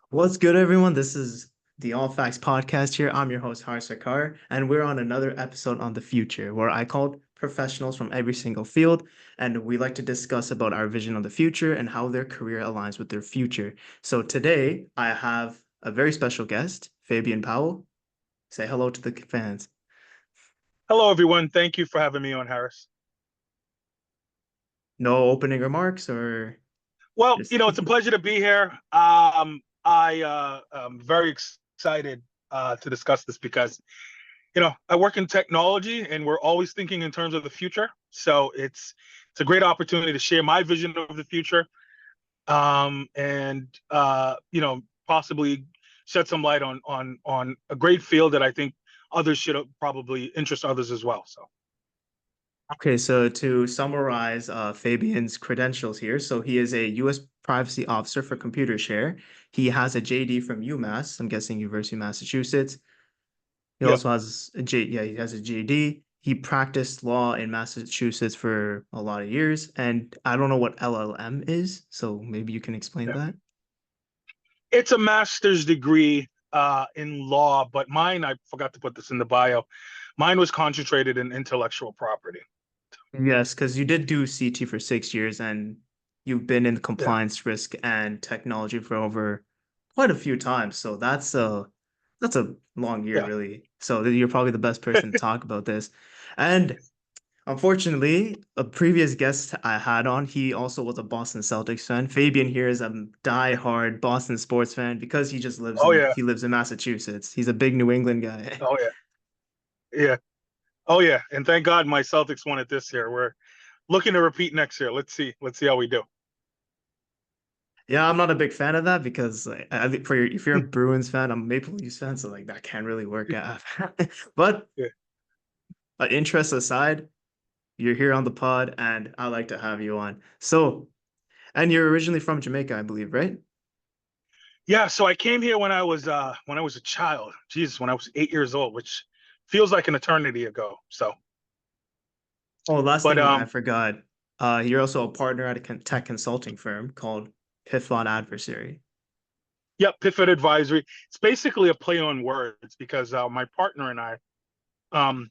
What's good, everyone? This is the All Facts podcast here. I'm your host, Har Sarkar, and we're on another episode on the future where I called professionals from every single field, and we like to discuss about our vision of the future and how their career aligns with their future. So today I have a very special guest, Fabian Powell. Say hello to the fans. Hello, everyone. Thank you for having me on, Harris. No opening remarks or Well, just it's a pleasure to be here. Am very excited to discuss this because, I work in technology and we're always thinking in terms of the future. So it's a great opportunity to share my vision of the future, and possibly shed some light on a great field that I think others should probably interest others as well. So. Okay, so to summarize Fabian's credentials here, so he is a U.S. privacy officer for ComputerShare. He has a JD from UMass, I'm guessing University of Massachusetts. He Yep. also has yeah, he has a JD. He practiced law in Massachusetts for a lot of years, and I don't know what LLM is, so maybe you can explain Yeah. that. It's a master's degree in law, but mine, I forgot to put this in the bio. Mine was concentrated in intellectual property. Yes, because you did do CT for 6 years, and you've been in Yeah. compliance risk and technology for over quite a few times. So that's a long year, Yeah. really. So you're probably the best person to talk about this. And unfortunately, a previous guest I had on, he also was a Boston Celtics fan. Fabian here is a die-hard Boston sports fan because Oh yeah. he lives in Massachusetts. He's a big New England guy. Oh yeah. Yeah. Oh yeah. And thank God my Celtics won it this year. We're looking to repeat next year. Let's see. Let's see how we do. Yeah, I'm not a big fan of that because like, I think if you're a Bruins fan, I'm a Maple Leafs fan, so like that can't really work out. But Yeah. interest aside, you're here on the pod, and I like to have you on. So, and you're originally from Jamaica, I believe, right? Yeah. So I came here when I was a child. Jesus, when I was 8 years old, which feels like an eternity ago. So, Oh, last but thing I forgot. You're also a partner at a tech consulting firm called Python Adversary. yeah, Pivot Advisory. It's basically a play on words because my partner and I, um,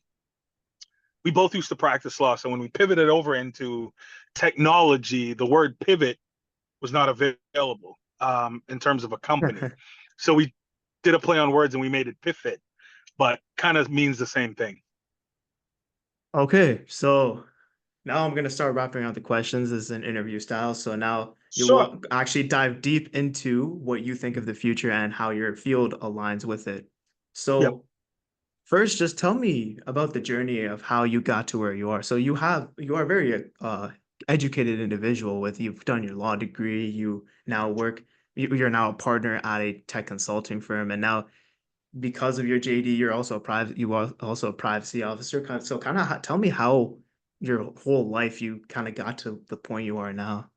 we both used to practice law. So when we pivoted over into technology, the word pivot was not available in terms of a company. So we did a play on words and we made it pivot, but kind of means the same thing. Okay, so now I'm gonna start wrapping out the questions as an interview style. So now you Sure. will actually dive deep into what you think of the future and how your field aligns with it. Yep. So first, just tell me about the journey of how you got to where you are. So you are a very educated individual with you've done your law degree, you're now a partner at a tech consulting firm, and now because of your JD, you are also a privacy officer. So kind of tell me how your whole life you kind of got to the point you are now.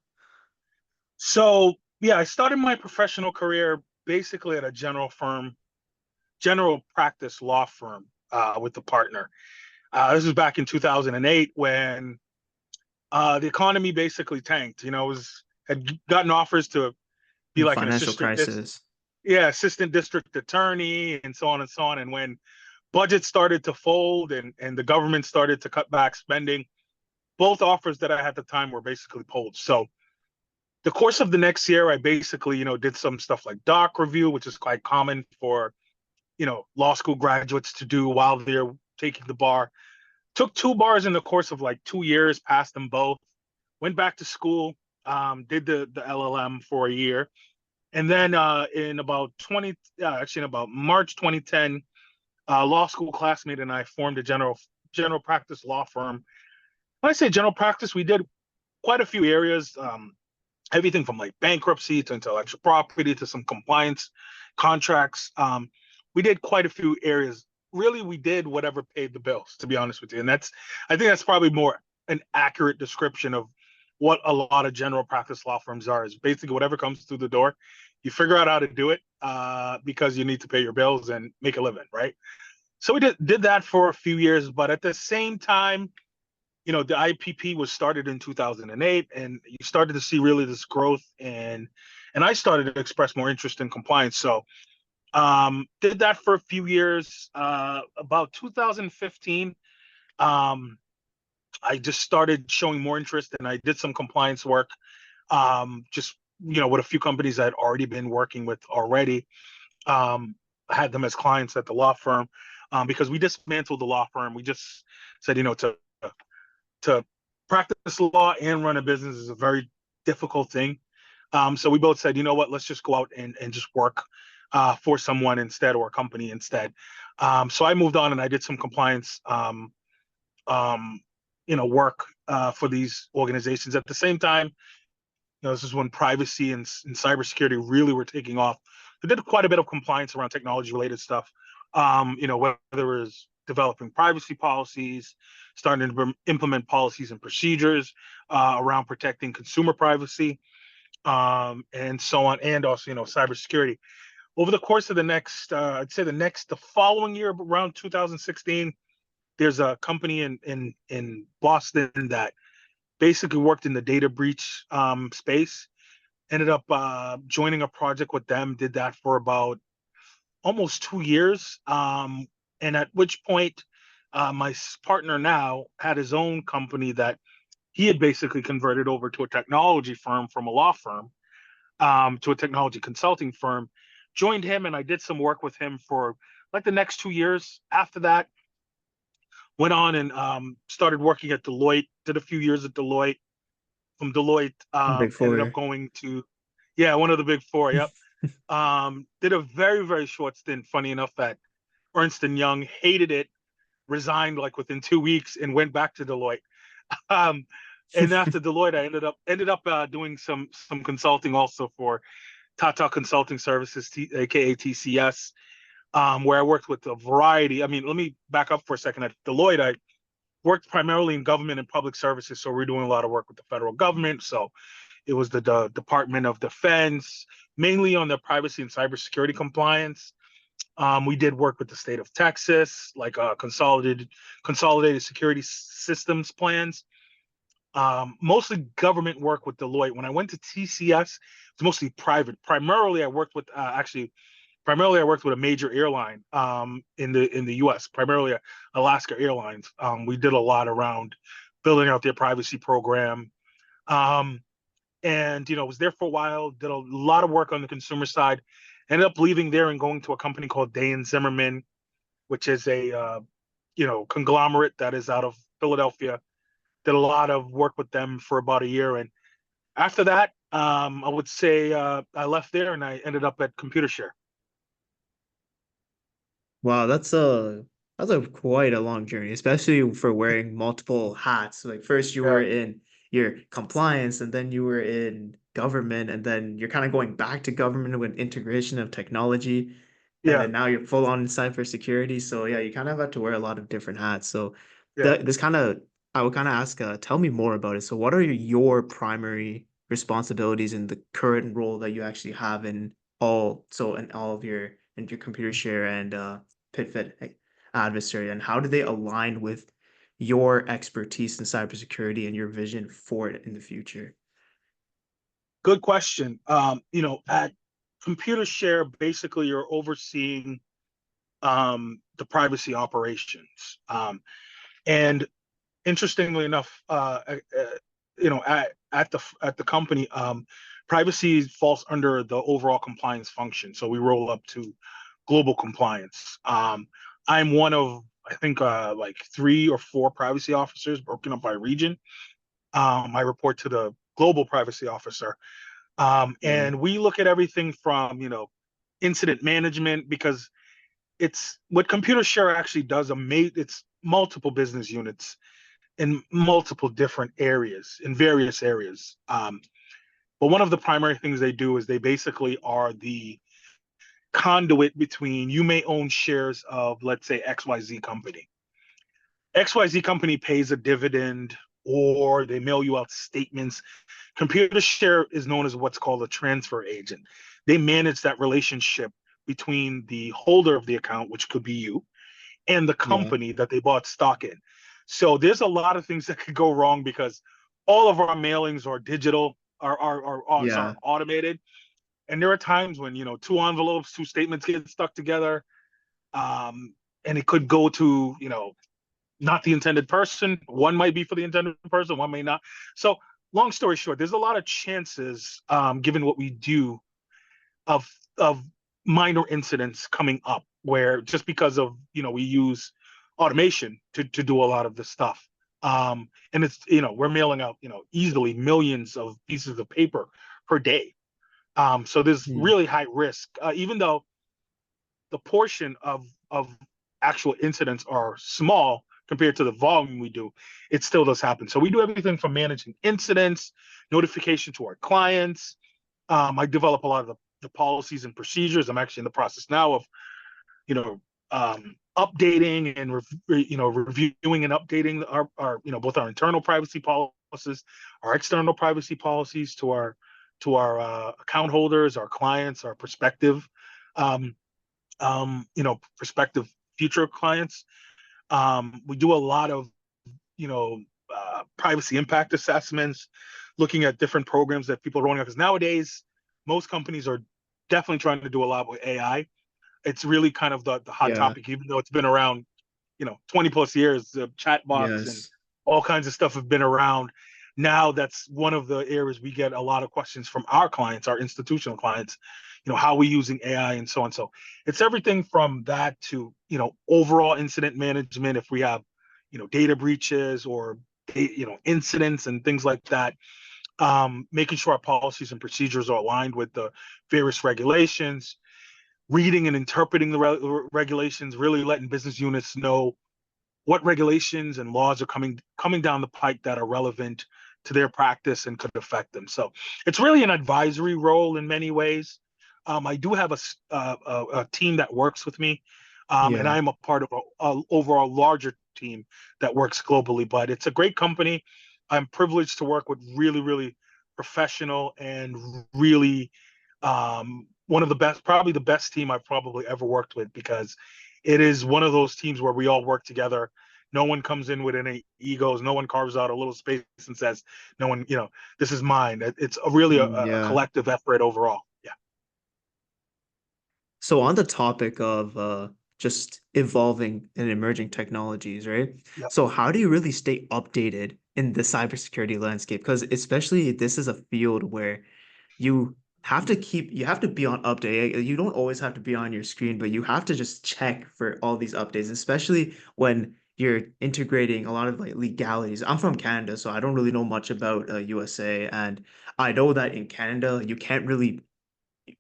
So yeah, I started my professional career basically at a general practice law firm with the partner. This was back in 2008 when the economy basically tanked. Had gotten offers to be like an Financial crisis. assistant district attorney and so on and so on. And when budgets started to fold and the government started to cut back spending, both offers that I had at the time were basically pulled. So the course of the next year, I basically, did some stuff like doc review, which is quite common for, law school graduates to do while they're taking the bar. Took two bars in the course of like 2 years, passed them both, went back to school, did the LLM for a year. And then in about March 2010, law school classmate and I formed a general practice law firm. When I say general practice, we did quite a few areas, everything from like bankruptcy to intellectual property to some compliance contracts. We did quite a few areas. Really, we did whatever paid the bills, to be honest with you. And I think that's probably more an accurate description of what a lot of general practice law firms are, is basically whatever comes through the door, you figure out how to do it because you need to pay your bills and make a living, right? So we did that for a few years, but at the same time, the IPP was started in 2008, and you started to see really this growth in and I started to express more interest in compliance. So did that for a few years. About 2015, um, I just started showing more interest, and I did some compliance work. Just with a few companies I'd already been working with already. I had them as clients at the law firm because we dismantled the law firm. We just said, to practice law and run a business is a very difficult thing. So we both said, you know what, let's just go out and just work for someone instead, or a company instead. So I moved on and I did some compliance, um, work for these organizations. At the same time, this is when privacy and cybersecurity really were taking off. We did quite a bit of compliance around technology related stuff. Whether it was developing privacy policies, starting to implement policies and procedures around protecting consumer privacy, and so on, and also, cybersecurity. Over the course of the next, I'd say the following year, around 2016, there's a company in Boston that basically worked in the data breach space. Ended up joining a project with them. Did that for about almost 2 years. And at which point, my partner now had his own company that he had basically converted over to a technology firm from a law firm, to a technology consulting firm. Joined him, and I did some work with him for like the next 2 years. After that, went on and started working at Deloitte. Did a few years at Deloitte. From Deloitte, Big ended up Four. going to, yeah, one of the big four. Yep. Did a very, very short stint, funny enough, at Ernst and Young. Hated it, resigned like within 2 weeks, and went back to Deloitte. Um, and after Deloitte, I ended up doing some consulting also for Tata Consulting Services, aka TCS, where I worked with a variety. I mean, let me back up for a second. At Deloitte, I worked primarily in government and public services, so we're doing a lot of work with the federal government. So it was the Department of Defense, mainly on their privacy and cybersecurity compliance. We did work with the state of Texas, like consolidated security systems plans. Mostly government work with Deloitte. When I went to TCS, it's mostly private. Primarily I worked with a major airline in the U.S., primarily Alaska Airlines. We did a lot around building out their privacy program. Um, and was there for a while, did a lot of work on the consumer side. Ended up leaving there and going to a company called Day and Zimmerman, which is a conglomerate that is out of Philadelphia. Did a lot of work with them for about a year, and after that, I would say I left there and I ended up at ComputerShare. Wow, that's a quite a long journey, especially for wearing multiple hats. Like first you were Yeah, in your compliance, and then you were in government, and then you're kind of going back to government with integration of technology, and yeah, then now you're full on in cybersecurity. So yeah, you kind of have to wear a lot of different hats. So yeah. this kind of I would kind of ask, tell me more about it. So what are your primary responsibilities in the current role that you actually have in all of your computer share and PitFit adversary, and how do they align with your expertise in cybersecurity and your vision for it in the future? Good question. At ComputerShare, basically you're overseeing the privacy operations. And interestingly enough, at the company, privacy falls under the overall compliance function. So we roll up to global compliance. I'm one of, I think, like 3 or 4 privacy officers broken up by region. I report to the global privacy officer. Yeah. And we look at everything from, incident management, because it's what ComputerShare actually does. It's multiple business units in multiple different areas, in various areas. But one of the primary things they do is they basically are the conduit between, you may own shares of, let's say, XYZ company. XYZ company pays a dividend, or they mail you out statements. ComputerShare is known as what's called a transfer agent. They manage that relationship between the holder of the account, which could be you, and the Yeah. company that they bought stock in. So there's a lot of things that could go wrong because all of our mailings are digital, are sorry, Yeah. automated. And there are times when, two envelopes, two statements get stuck together, and it could go to, not the intended person. One might be for the intended person, one may not. So, long story short, there's a lot of chances, given what we do, of minor incidents coming up where just because of we use automation to do a lot of this stuff. And it's we're mailing out easily millions of pieces of paper per day. So there's Mm, really high risk, even though the portion of actual incidents are small compared to the volume we do, it still does happen. So we do everything from managing incidents, notification to our clients. I develop a lot of the policies and procedures. I'm actually in the process now of, updating and reviewing and updating our both our internal privacy policies, our external privacy policies to our account holders, our clients, our um, prospective future clients. We do a lot of, privacy impact assessments, looking at different programs that people are rolling out. Because nowadays, most companies are definitely trying to do a lot with AI. It's really kind of the hot yeah, topic, even though it's been around, 20 plus years. The chatbots and yes. all kinds of stuff have been around. Now that's one of the areas we get a lot of questions from our clients, our institutional clients, how are we using AI and so on. So it's everything from that to, overall incident management. If we have, data breaches or, incidents and things like that, making sure our policies and procedures are aligned with the various regulations, reading and interpreting the regulations, really letting business units know what regulations and laws are coming down the pike that are relevant to their practice and could affect them. So it's really an advisory role in many ways. I do have a team that works with me, and Yeah. I'm a part of a overall larger team that works globally. But it's a great company. I'm privileged to work with really, really professional and really, one of the best, probably the best team I've probably ever worked with, because it is one of those teams where we all work together. No one comes in with any egos. No one carves out a little space and says, "No one, this is mine." It's really a, Mm, a yeah. collective effort overall. Yeah. So on the topic of just evolving and emerging technologies, right? Yep. So how do you really stay updated in the cybersecurity landscape? Because especially this is a field where you you have to be on update. You don't always have to be on your screen, but you have to just check for all these updates, especially when you're integrating a lot of like legalities. I'm from Canada, so I don't really know much about USA, and I know that in Canada you can't really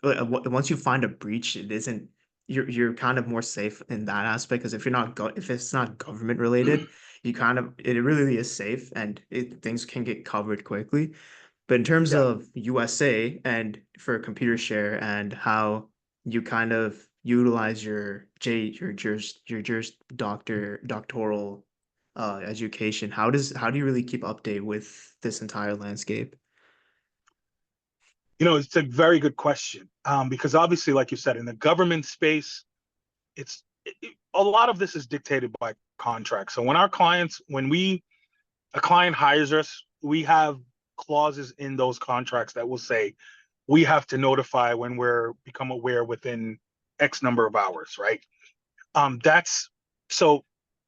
once you find a breach, it isn't you're kind of more safe in that aspect because if it's not government related, you kind of it really is safe and things can get covered quickly. But in terms Yeah. of USA and for computer share and how you kind of utilize your doctoral education, how do you really keep update with this entire landscape? It's a very good question, because obviously, like you said, in the government space, a lot of this is dictated by contracts. So when a client hires us, we have clauses in those contracts that will say we have to notify when we're become aware within X number of hours, right? That's so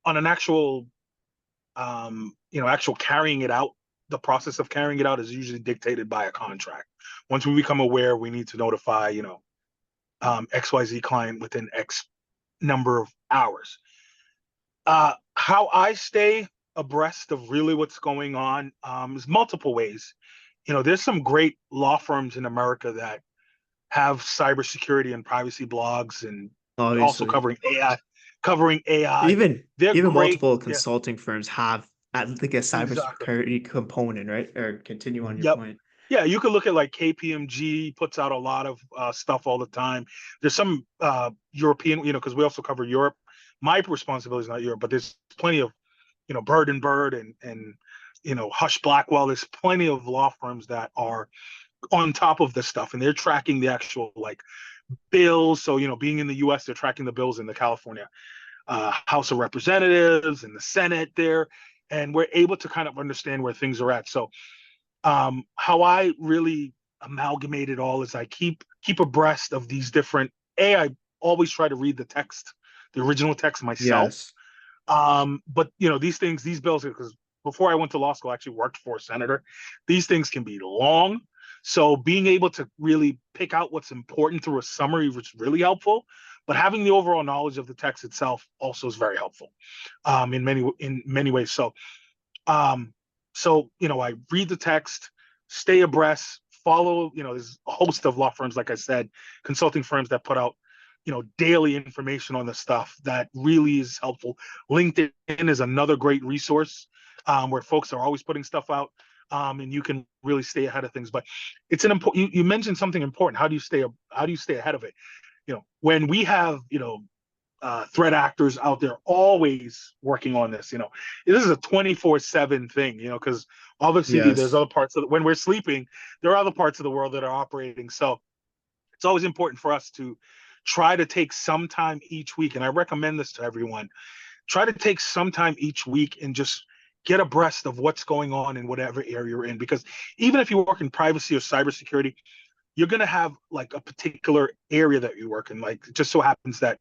on an actual carrying it out. The process of carrying it out is usually dictated by a contract. Once we become aware, we need to notify, XYZ client within X number of hours. How I stay abreast of really what's going on, is multiple ways. There's some great law firms in America that have cybersecurity and privacy blogs, and also Obviously. covering AI. Even They're even great. multiple Yeah, consulting firms have at like a exactly. cybersecurity component, right? Or continue on your Yep. point. Yeah, you could look at like KPMG puts out a lot of stuff all the time. There's some European, because we also cover Europe. My responsibility is not Europe, but there's plenty of, Bird and Bird and Hush Blackwell. There's plenty of law firms that are on top of this stuff, and they're tracking the actual like bills. So being in the U.S., they're tracking the bills in the California House of Representatives and the Senate there, and we're able to kind of understand where things are at. So how I really amalgamate it all is I keep abreast of these different. I always try to read the text, the original text myself. Yes. But these things, these bills, because before I went to law school, I actually worked for a senator. These things can be long. So being able to really pick out what's important through a summary was really helpful. But having the overall knowledge of the text itself also is very helpful in many ways. Um, I read the text, stay abreast, follow. There's a host of law firms, like I said, consulting firms that put out daily information on the stuff that really is helpful. LinkedIn is another great resource where folks are always putting stuff out, and you can really stay ahead of things. But it's an important. You mentioned something important. How do you stay ahead of it? When we have threat actors out there always working on this. This is a 24/7 thing. Because obviously there's Yes. other parts of when we're sleeping, there are other parts of the world that are operating. So it's always important for us to try to take some time each week, and I recommend this to everyone. Try to take some time each week and just get abreast of what's going on in whatever area you're in. Because even if you work in privacy or cybersecurity, you're going to have like a particular area that you work in. Like it just so happens that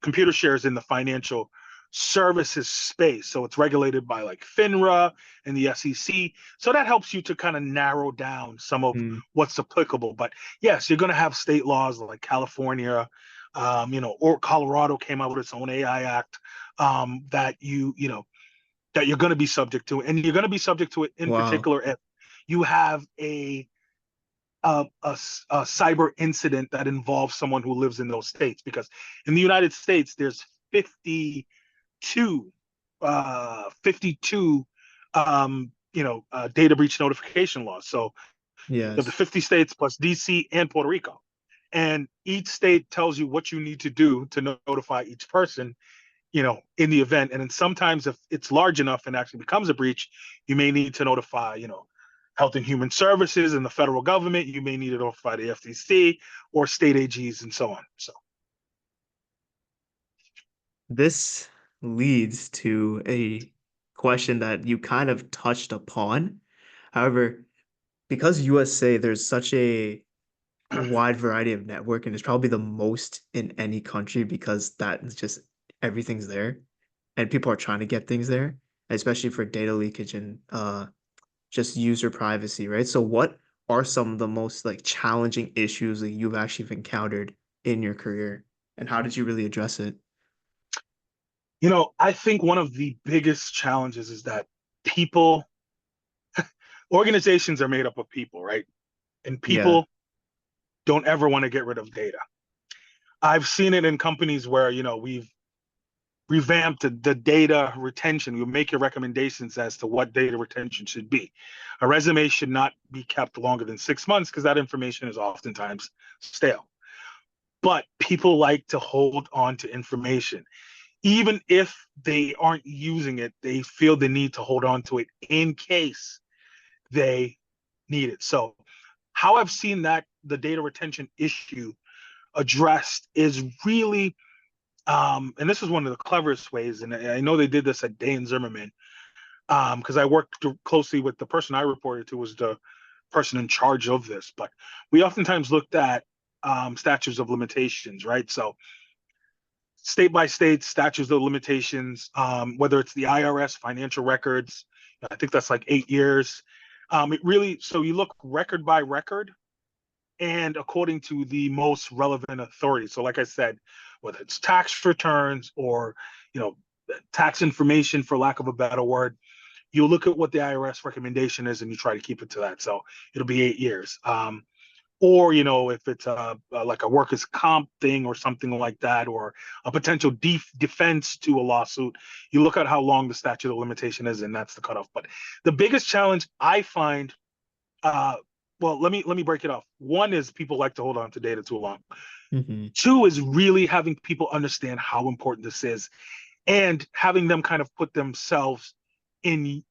computer shares in the financial services space. So it's regulated by like FINRA and the SEC. So that helps you to kind of narrow down some of Mm. what's applicable. But yes, you're going to have state laws like California, or Colorado came out with its own AI Act that that you're going to be subject to, and you're going to be subject to it in Wow. particular if you have a cyber incident that involves someone who lives in those states. Because in the United States, there's 52, 52, data breach notification laws. So you have the Yes. 50 states plus DC and Puerto Rico. And each state tells you what you need to do to notify each person, in the event. And then sometimes if it's large enough and actually becomes a breach, you may need to notify, Health and Human Services and the federal government. You may need to notify the FTC or state AGs and so on. So, This leads to a question that you kind of touched upon. However, because USA, there's such a wide variety of network, and it's probably the most in any country because that is just everything's there, and people are trying to get things there, especially for data leakage and just user privacy, right? So what are some of the most like challenging issues that you've actually encountered in your career, and how did you really address it? I think one of the biggest challenges is that people, organizations are made up of people, right? And Yeah. people don't ever want to get rid of data. I've seen it in companies where, we've revamped the data retention. You make your recommendations as to what data retention should be. A resume should not be kept longer than 6 months because that information is oftentimes stale. But people like to hold on to information. Even if they aren't using it, they feel the need to hold on to it in case they need it. So, how I've seen that the data retention issue addressed is really, and this is one of the cleverest ways, and I know they did this at Day and Zimmerman, because I worked closely with the person I reported to was the person in charge of this. But we oftentimes looked at statutes of limitations, right? So state by state statutes of limitations, whether it's the IRS financial records, I think that's like 8 years. It really, so you look record by record and according to the most relevant authority. So, like I said, whether it's tax returns or you know tax information, for lack of a better word, you look at what the IRS recommendation is and you try to keep it to that. So it'll be 8 years. Or if it's like a workers' comp thing or something like that, or a potential defense to a lawsuit, you look at how long the statute of limitation is, and that's the cutoff. But the biggest challenge I find, uh, well, let me break it off. One is people like to hold on to data too long. Hmm. Two is really having people understand how important this is, and having them kind of put themselves in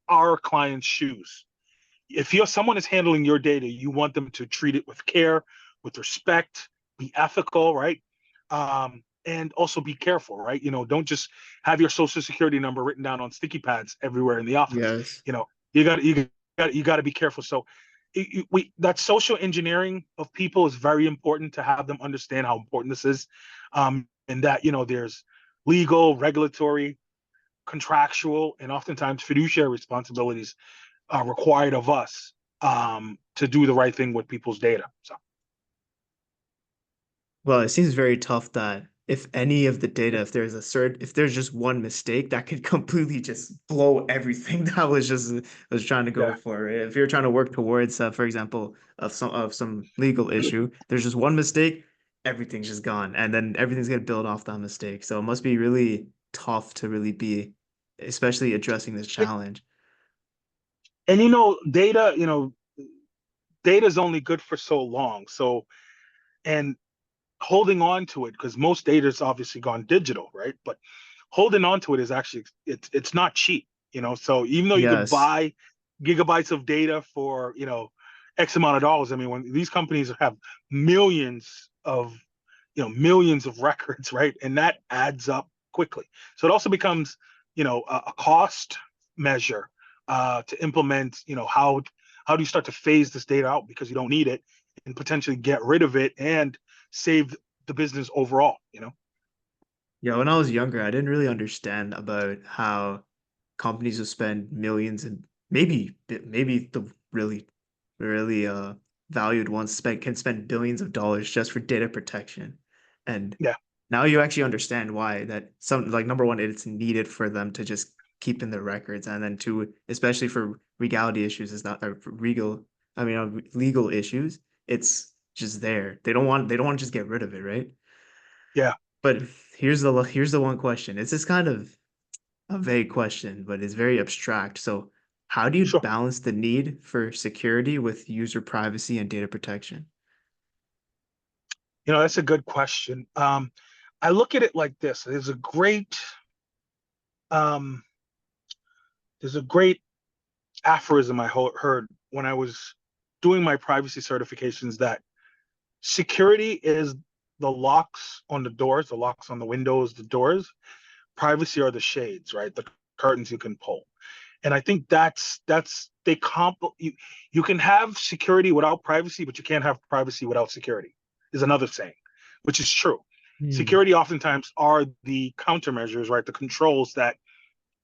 our client's shoes. If someone is handling your data, you want them to treat it with care, with respect, be ethical, right? And also be careful, right? Don't just have your social security number written down on sticky pads everywhere in the office. Yes. You got to be careful. So that social engineering of people is very important to have them understand how important this is, and that there's legal, regulatory, contractual, and oftentimes fiduciary responsibilities required of us to do the right thing with people's data. So Well, it seems very tough that if any of the data, if there's just one mistake, that could completely just blow everything that was trying to go yeah, for. If you're trying to work towards, for example, of some legal issue, there's just one mistake, everything's just gone, and then everything's gonna build off that mistake. So it must be really tough to really be, especially addressing this challenge. and data is only good for so long. So and holding on to it, because most data is obviously gone digital, right? But holding on to it is actually it's not cheap. So even though you could Yes. buy gigabytes of data for X amount of dollars, I mean, when these companies have millions of records, right? And that adds up quickly. So it also becomes a cost measure to implement. How do you start to phase this data out because you don't need it, and potentially get rid of it and save the business overall. Yeah, when I was younger, I didn't really understand about how companies will spend millions and maybe the really valued ones can spend billions of dollars just for data protection. And Yeah, now you actually understand why that some like number one, it's needed for them to just keep in their records, and then two, especially for legality issues, is not for legal issues, it's just there. They don't want to just get rid of it, right? yeah, But here's the one question. It's just kind of a vague question, but it's very abstract. So, how do you sure. balance the need for security with user privacy and data protection? That's a good question. I look at it like this. Um, there's a great aphorism I heard when I was doing my privacy certifications, that security is the locks on the doors, the locks on the windows, the doors. Privacy are the shades, right? The curtains you can pull. And I think that's they comp you can have security without privacy, but you can't have privacy without security, is another saying, which is true. Hmm. Security oftentimes are the countermeasures, right? The controls that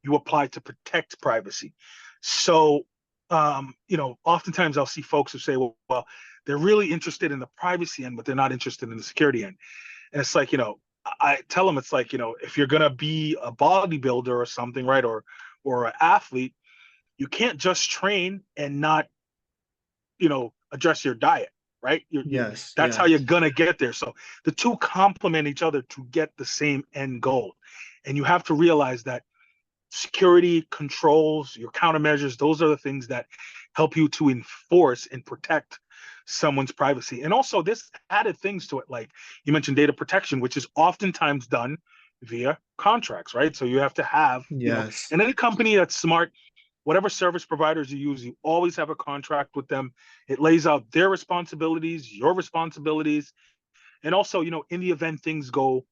you apply to protect privacy. So, oftentimes I'll see folks who say, well, they're really interested in the privacy end, but they're not interested in the security end. And it's like, I tell them, it's like, if you're gonna be a bodybuilder or something, right, or an athlete, you can't just train and not address your diet, right? Yes, That's how you're yes. gonna get there. So the two complement each other to get the same end goal. And you have to realize that security controls, your countermeasures, those are the things that help you to enforce and protect someone's privacy. And also, this added things to it, like you mentioned data protection, which is oftentimes done via contracts, right? So you have to have, Yes. and any company that's smart, whatever service providers you use, you always have a contract with them. It lays out their responsibilities, your responsibilities, and also, in the event things go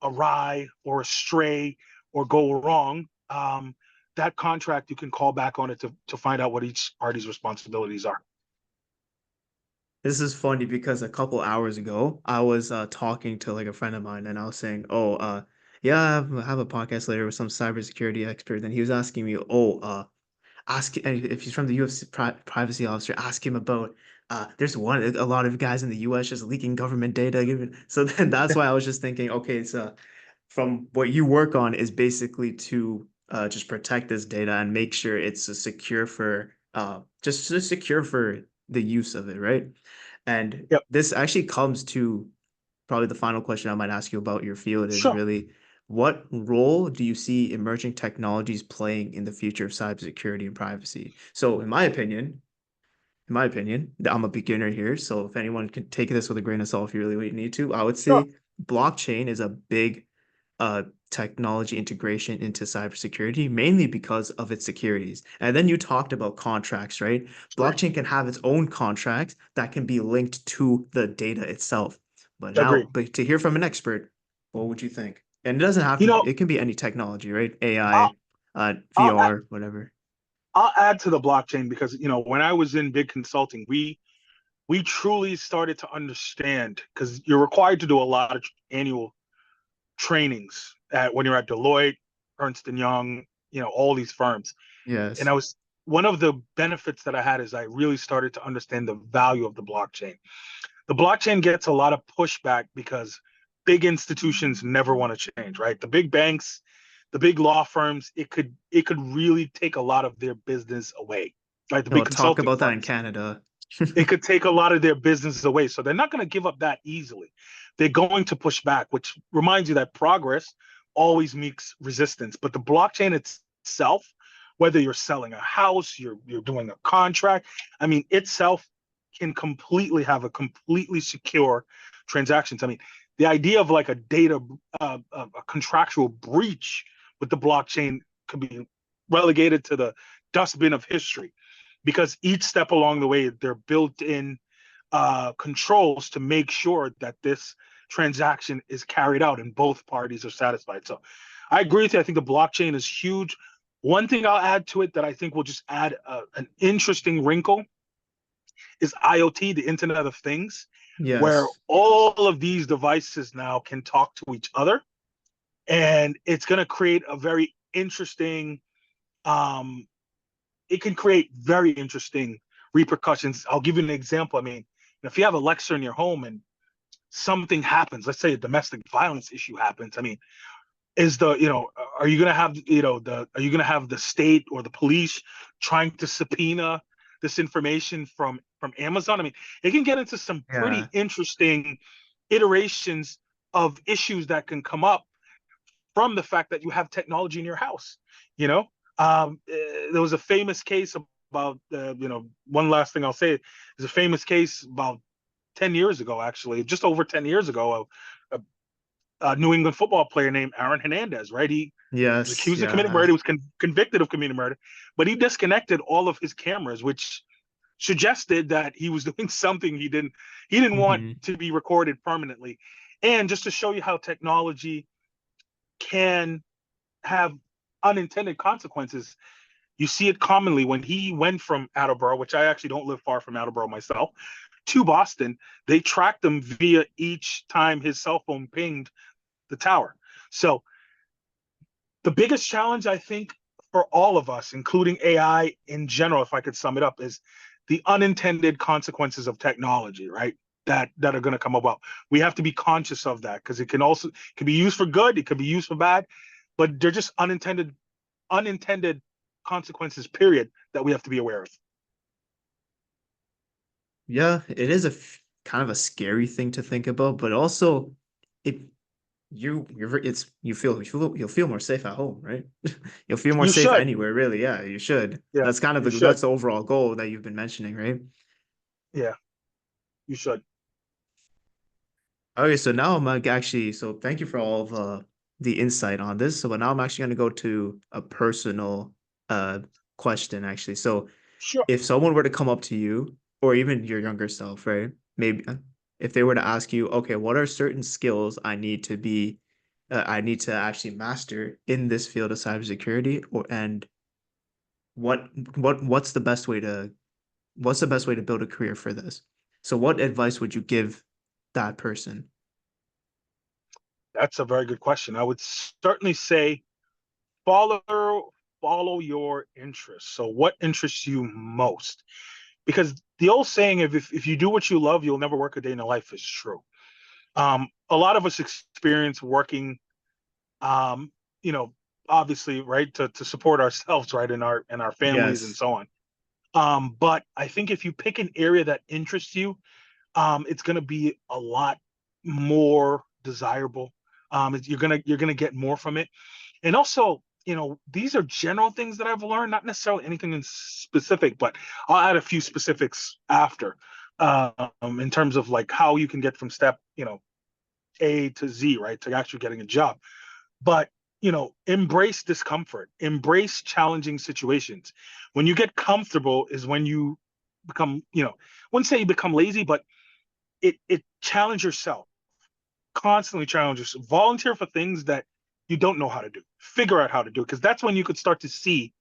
awry or astray or go wrong, that contract, you can call back on it to find out what each party's responsibilities are. This is funny because a couple hours ago, I was talking to like a friend of mine, and I was saying, "Oh, yeah, I have a podcast later with some cybersecurity expert," and he was asking me, "Oh, ask if he's from the UFC privacy officer, ask him about there's a lot of guys in the US just leaking government data given." So then that's why I was just thinking, okay, so from what you work on is basically to just protect this data and make sure it's secure for just secure for the use of it, right? And Yep. this actually comes to probably the final question I might ask you about your field is Sure. really, what role do you see emerging technologies playing in the future of cybersecurity and privacy? So, in my opinion, I'm a beginner here, so if anyone can take this with a grain of salt if you really need to, I would Sure. say blockchain is a big uh technology integration into cybersecurity, mainly because of its securities. And then you talked about contracts, right? Right. Blockchain can have its own contracts that can be linked to the data itself. Agreed. But to hear from an expert, what would you think? And it doesn't have You to, know, it can be any technology, right? I'll, AI, I'll VR, whatever. I'll add to the blockchain because when I was in big consulting, we truly started to understand because you're required to do a lot of annual trainings when you're at Deloitte, Ernst and Young, all these firms. And Yes. I was one of the benefits that I had is I really started to understand the value of the blockchain. The blockchain gets a lot of pushback because big institutions never want to change, right? The big banks, the big law firms, it could really take a lot of their business away, right? The big We'll talk consulting about that in firms, Canada. it could take a lot of their business away. So they're not going to give up that easily. They're going to push back, which reminds you that progress always meets resistance. But the blockchain itself, whether you're selling a house, you're doing a contract, I mean, itself can completely have a completely secure transactions. I mean, the idea of like a data, a contractual breach with the blockchain could be relegated to the dustbin of history because each step along the way, they're built in controls to make sure that this transaction is carried out and both parties are satisfied. So I agree with you. I think the blockchain is huge. One thing I'll add to it that I think will just add an interesting wrinkle is IoT, the Internet of Things, where Yes. all of these devices now can talk to each other. And it's going to create a very interesting, it can create very interesting repercussions. I'll give you an example. I mean, if you have Alexa in your home and something happens, let's say a domestic violence issue happens, I mean, is the are you going to have are you going to have the state or the police trying to subpoena this information from Amazon? I mean, it can get into some Yeah. pretty interesting iterations of issues that can come up from the fact that you have technology in your house. You know, there was a famous case about one last thing I'll say is a famous case about 10 years ago, actually, just over 10 years ago, a New England football player named Aaron Hernandez, right? He was Yes. accused of committing Yeah. murder. He was convicted of committing murder, but he disconnected all of his cameras, which suggested that he was doing something he didn't want Hmm. to be recorded permanently. And just to show you how technology can have unintended consequences, you see it commonly when he went from Attleboro, which I actually don't live far from Attleboro myself, to Boston. They tracked him via each time his cell phone pinged the tower. So the biggest challenge, I think, for all of us, including AI in general, if I could sum it up, is the unintended consequences of technology, right? That are going to come about. We have to be conscious of that because it can be used for good, it could be used for bad, but they're just unintended consequences, period, that we have to be aware of. Yeah, it is kind of a scary thing to think about, but also it it's you'll feel more safe at home, right? You'll feel more You safe should. anywhere, really. Yeah, you should. Yeah, That's kind of you that's should. the overall goal that you've been mentioning, right? Yeah, you should. Okay, so now I'm actually so thank you for all of the insight on this. So but now I'm actually going to go to a personal uh question actually. So Sure. if someone were to come up to you or even your younger self, right? Maybe if they were to ask you, okay, what are certain skills I need to actually master in this field of cybersecurity or and what what's the best way to build a career for this? So what advice would you give that person? That's a very good question. I would certainly say follow your interests. So what interests you most? Because the old saying if you do what you love, you'll never work a day in your life is true. A lot of us experience working, um, you know, obviously, right, to support ourselves, right, in our families and Yes. so on. But I think if you pick an area that interests you, it's going to be a lot more desirable. You're gonna get more from it, and also, these are general things that I've learned, not necessarily anything in specific, but I'll add a few specifics after, in terms of like how you can get from step, A to Z, right, to actually getting a job. But embrace discomfort, embrace challenging situations. When you get comfortable is when you become, I wouldn't say you become lazy, but it challenge yourself, constantly challenge yourself, volunteer for things that you don't know how to do, figure out how to do it, because that's when you could start to see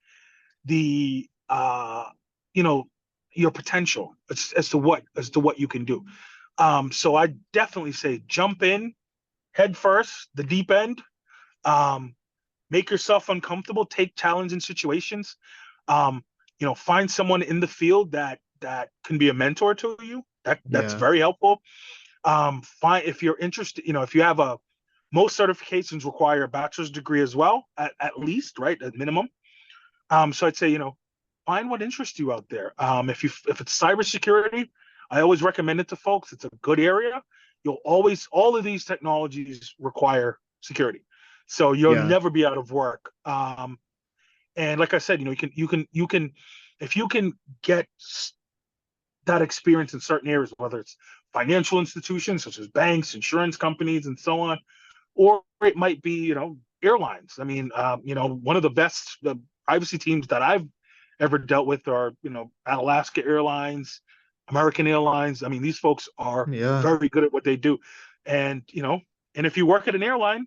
the uh, you know, your potential as to what you can do. So I definitely say jump in head first, the deep end. Um, Make yourself uncomfortable, take challenging situations. Um, find someone in the field that can be a mentor to you. That's Yeah. very helpful. Find if you're interested, if you have a most certifications require a bachelor's degree as well, at least, right, at minimum. So I'd say, find what interests you out there. If it's cybersecurity, I always recommend it to folks. It's a good area. You'll always all of these technologies require security, so you'll Yeah. never be out of work. And like I said, you can if you can get that experience in certain areas, whether it's financial institutions such as banks, insurance companies, and so on, or it might be, airlines. I mean, one of the best privacy teams that I've ever dealt with are, Alaska Airlines, American Airlines. I mean, these folks are Yeah. very good at what they do, and and if you work at an airline,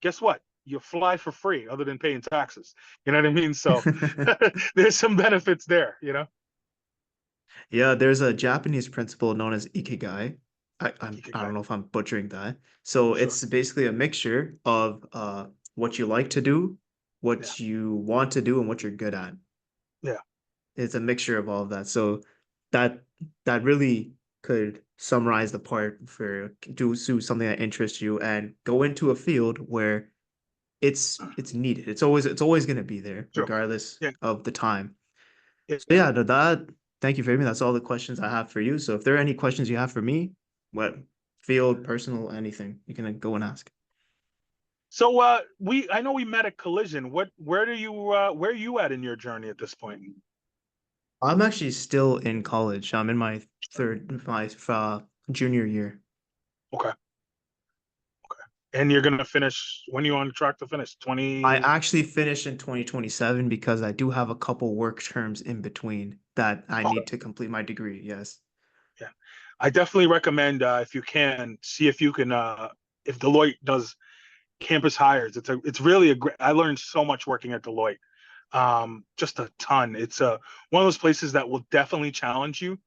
guess what? You fly for free, other than paying taxes. You know what I mean? So there's some benefits there. Yeah, there's a Japanese principle known as ikigai. I Okay, don't know if I'm butchering that. So sure. it's basically a mixture of what you like to do, Yeah, what you want to do, and what you're good at. yeah, It's a mixture of all of that. So that that really could summarize the part for do something that interests you and go into a field where it's needed. It's always going to be there sure. regardless Yeah, of the time. yeah. So yeah, thank you, Fabian. That's all the questions I have for you. So if there are any questions you have for me, what field, personal, anything, you can go and ask. So I know we met at Collision. Where are you at in your journey at this point? I'm actually still in college. I'm in my junior year. Okay. And you're gonna finish when you on track to finish? I 20. actually finished in 2027 because I do have a couple work terms in between that I Okay. need to complete my degree. Yes. Yeah. I definitely recommend if you can see if you can if Deloitte does campus hires. It's really a great I learned so much working at Deloitte. Just a ton. It's one of those places that will definitely challenge you.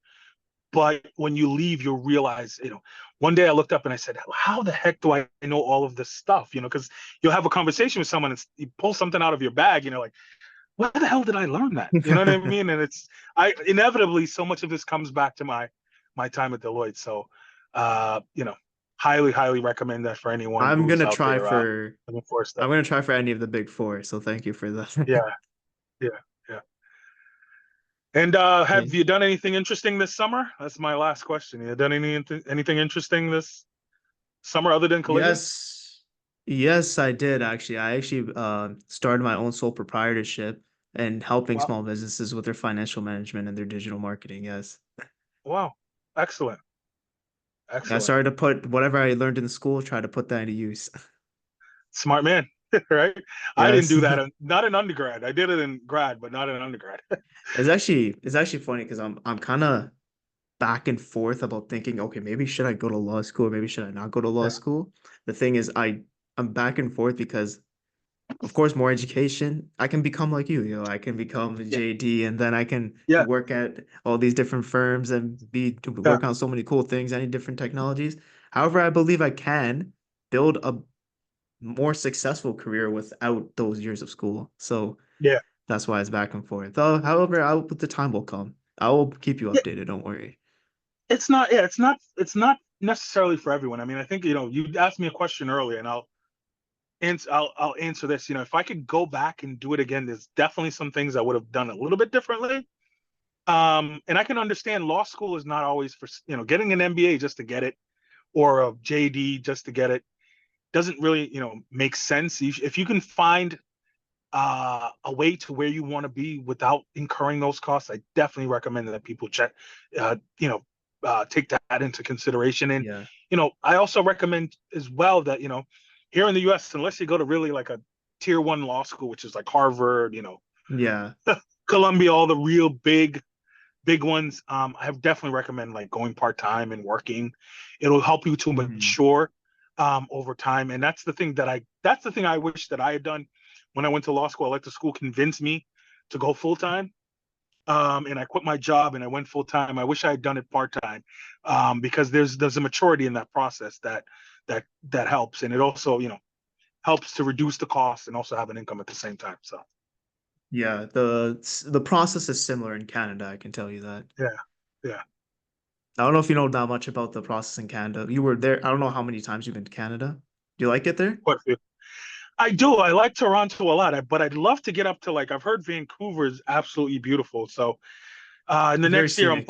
But when you leave, you'll realize, one day I looked up and I said, how the heck do I know all of this stuff? Because you'll have a conversation with someone and you pull something out of your bag, like, where the hell did I learn that? You know what I mean? And I inevitably, so much of this comes back to my time at Deloitte. So, highly, highly recommend that for anyone I'm who's gonna out try there for looking for I'm stuff. gonna try for any of the big four. So thank you for Yeah, that. yeah, yeah. And Yeah. have you done anything interesting this summer? That's my last question. You done anything interesting this summer other than Collision? Yes. Yes, I did actually. I actually started my own sole proprietorship and helping Wow, small businesses with their financial management and their digital marketing. Yes. wow, excellent, I excellent. started to put whatever I learned in school, try to put that into use. Smart man, right? I didn't Yes. do that. Not in undergrad. I did it in grad, but not in undergrad. It's actually funny because I'm kind of back and forth about thinking, okay, maybe should I go to law school or maybe should I not go to law Yeah, school? The thing is I'm back and forth because of course more education, I can become like you, I can become a yeah, JD and then I can yeah, work at all these different firms and be to yeah, work on so many cool things, any different technologies. However, I believe I can build a more successful career without those years of school. So yeah. that's why it's back and forth. Though, however, the time will come. I will keep you Yeah, updated, don't worry. it's not. Yeah, it's not necessarily for everyone. I mean, I think you asked me a question earlier, and I'll answer this. If I could go back and do it again, there's definitely some things I would have done a little bit differently. And I can understand law school is not always for getting an MBA just to get it or a JD just to get it doesn't really make sense. If you can find a way to where you want to be without incurring those costs, I definitely recommend that people uh, you know, take that into consideration. And, Yeah. I also recommend as well that, here in the US, unless you go to really like a tier one law school, which is like Harvard, Yeah. Columbia, all the real big ones, I have definitely recommend like going part time and working. It'll help you to Hmm. mature over time, and that's the thing I wish that I had done when I went to law school. I let the school convince me to go full time. and I quit my job and I went full time. I wish I had done it part time, because there's a maturity in that process that helps, and it also helps to reduce the cost and also have an income at the same time. So Yeah, the process is similar in Canada, I can tell you that. yeah, yeah, I don't know if you know that much about the process in Canada. You were there, I don't know how many times you've been to Canada. Do you like it there? quite a few. I do. I like Toronto a lot, but I'd love to get up to, like, I've heard Vancouver is absolutely beautiful. So in the Very next year, scenic,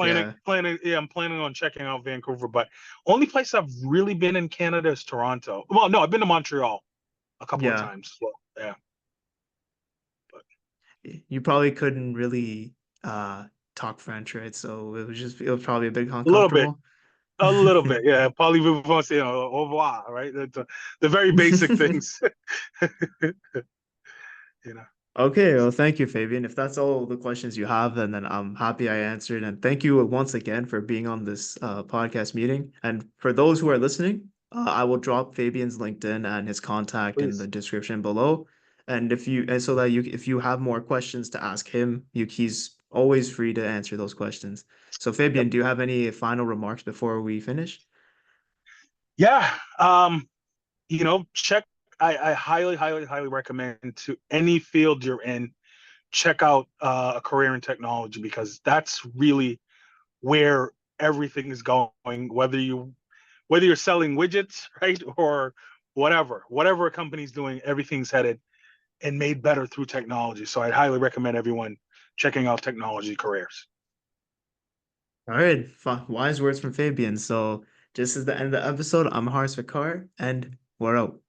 yeah. I'm planning on checking out Vancouver. But only place I've really been in Canada is Toronto. Well, no, I've been to Montreal a couple of Yeah. times. Well, yeah, but You probably couldn't really talk French, right? So it was probably a bit a little bit, uncomfortable. a little bit. Yeah, probably we want to say au revoir, right? The very basic things, you know. Okay, well, thank you, Fabian. If that's all the questions you have, then I'm happy I answered. And thank you once again for being on this podcast meeting. And for those who are listening, I will drop Fabian's LinkedIn and his contact in the Please. description below. And so that if you have more questions to ask him, he's always free to answer those questions. So, Yep. Fabian, do you have any final remarks before we finish? Yeah. Check. I highly, highly, highly recommend to any field you're in, check out a career in technology, because that's really where everything is going. Whether you're selling widgets, right, or whatever a company's doing, everything's headed and made better through technology. So I'd highly recommend everyone checking out technology careers. All right, wise words from Fabian. So, just as the end of the episode, I'm Haris Vikar, and we're out.